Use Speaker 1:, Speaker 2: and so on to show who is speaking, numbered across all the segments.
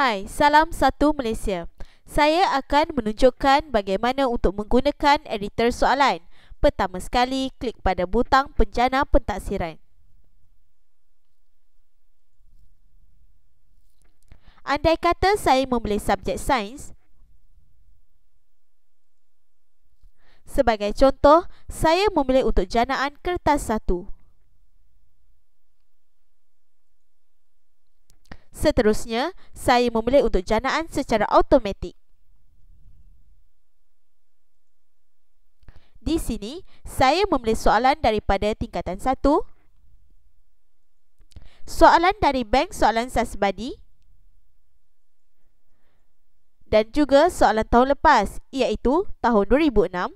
Speaker 1: Hai, salam satu Malaysia. Saya akan menunjukkan bagaimana untuk menggunakan editor soalan. Pertama sekali, klik pada butang penjana pentaksiran. Andai kata saya memilih subjek sains, sebagai contoh, saya memilih untuk janaan kertas 1. Seterusnya, saya memilih untuk janaan secara automatik. Di sini, saya memilih soalan daripada tingkatan 1, soalan dari Bank Soalan Sasbadi dan juga soalan tahun lepas, iaitu tahun 2006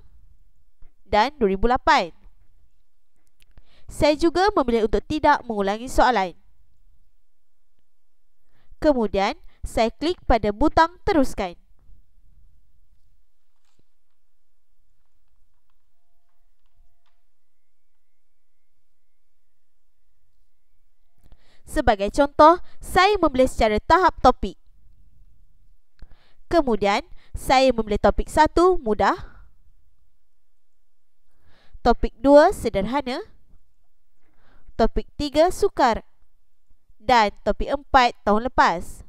Speaker 1: dan 2008. Saya juga memilih untuk tidak mengulangi soalan. Kemudian, saya klik pada butang teruskan. Sebagai contoh, saya memilih secara tahap topik. Kemudian, saya memilih topik 1 mudah, topik 2 sederhana, topik 3 sukar dan topik 4 tahun lepas.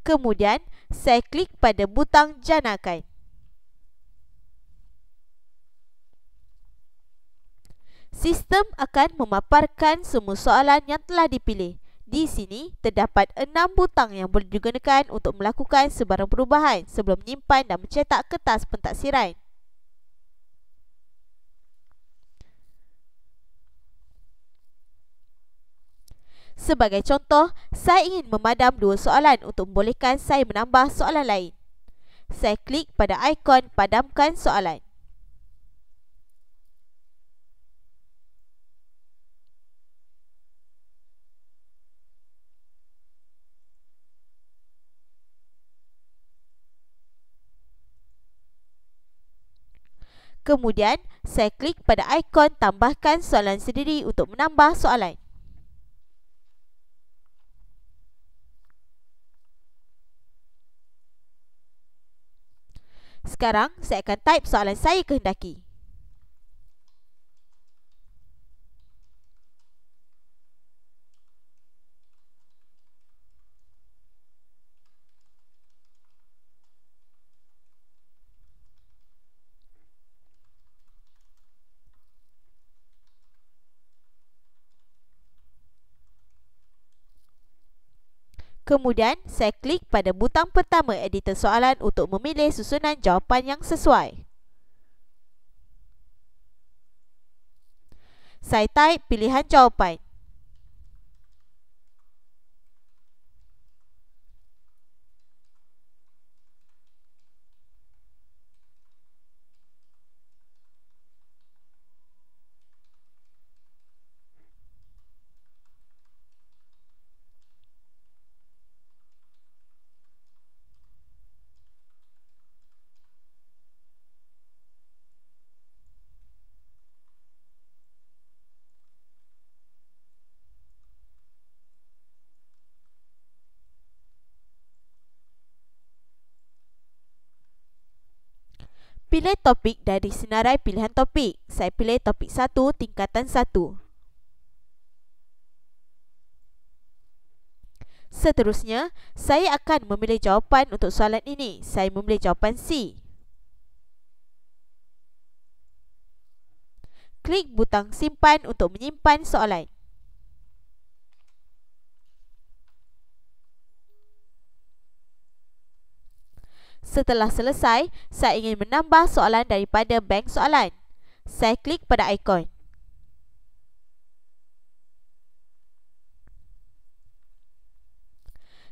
Speaker 1: Kemudian, saya klik pada butang janakan. Sistem akan memaparkan semua soalan yang telah dipilih. Di sini, terdapat 6 butang yang boleh digunakan untuk melakukan sebarang perubahan sebelum menyimpan dan mencetak kertas pentaksiran. Sebagai contoh, saya ingin memadam 2 soalan untuk membolehkan saya menambah soalan lain. Saya klik pada ikon padamkan soalan. Kemudian, saya klik pada ikon tambahkan soalan sendiri untuk menambah soalan. Sekarang, saya akan type soalan saya kehendaki. Kemudian, saya klik pada butang pertama editor soalan untuk memilih susunan jawapan yang sesuai. Saya type pilihan jawapan. Pilih topik dari senarai pilihan topik. Saya pilih topik 1 tingkatan 1. Seterusnya, saya akan memilih jawapan untuk soalan ini. Saya memilih jawapan C. Klik butang simpan untuk menyimpan soalan. Setelah selesai, saya ingin menambah soalan daripada bank soalan. Saya klik pada ikon.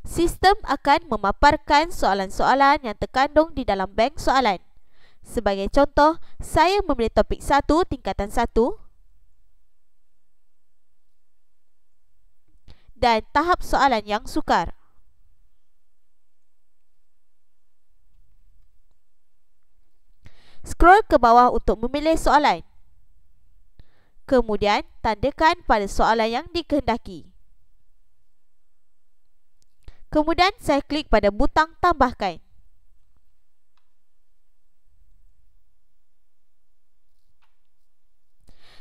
Speaker 1: Sistem akan memaparkan soalan-soalan yang terkandung di dalam bank soalan. Sebagai contoh, saya memilih topik 1 tingkatan 1 dan tahap soalan yang sukar. Scroll ke bawah untuk memilih soalan. Kemudian, tandakan pada soalan yang dikehendaki. Kemudian, saya klik pada butang tambahkan.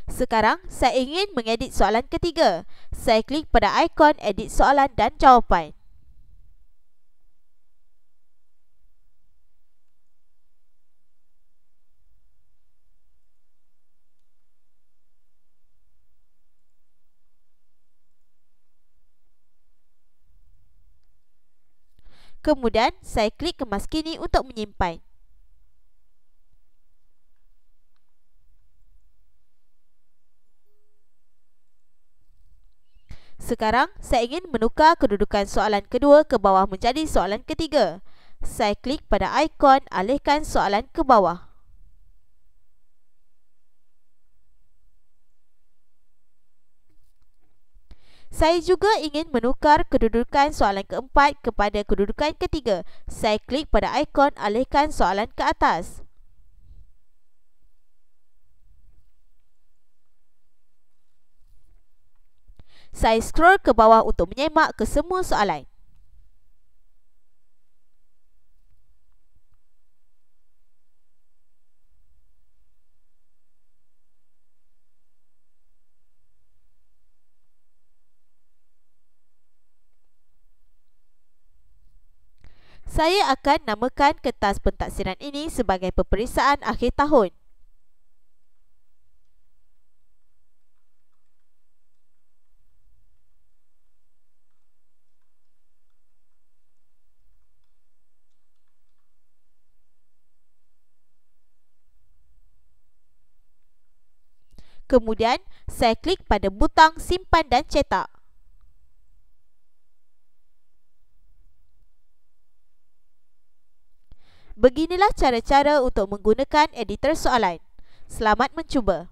Speaker 1: Sekarang, saya ingin mengedit soalan ketiga. Saya klik pada ikon edit soalan dan jawapan. Kemudian, saya klik kemas kini untuk menyimpan. Sekarang, saya ingin menukar kedudukan soalan kedua ke bawah menjadi soalan ketiga. Saya klik pada ikon alihkan soalan ke bawah. Saya juga ingin menukar kedudukan soalan keempat kepada kedudukan ketiga. Saya klik pada ikon alihkan soalan ke atas. Saya scroll ke bawah untuk menyemak ke semua soalan. Saya akan namakan kertas pentaksiran ini sebagai peperiksaan akhir tahun. Kemudian, saya klik pada butang simpan dan cetak. Beginilah cara-cara untuk menggunakan editor soalan. Selamat mencuba!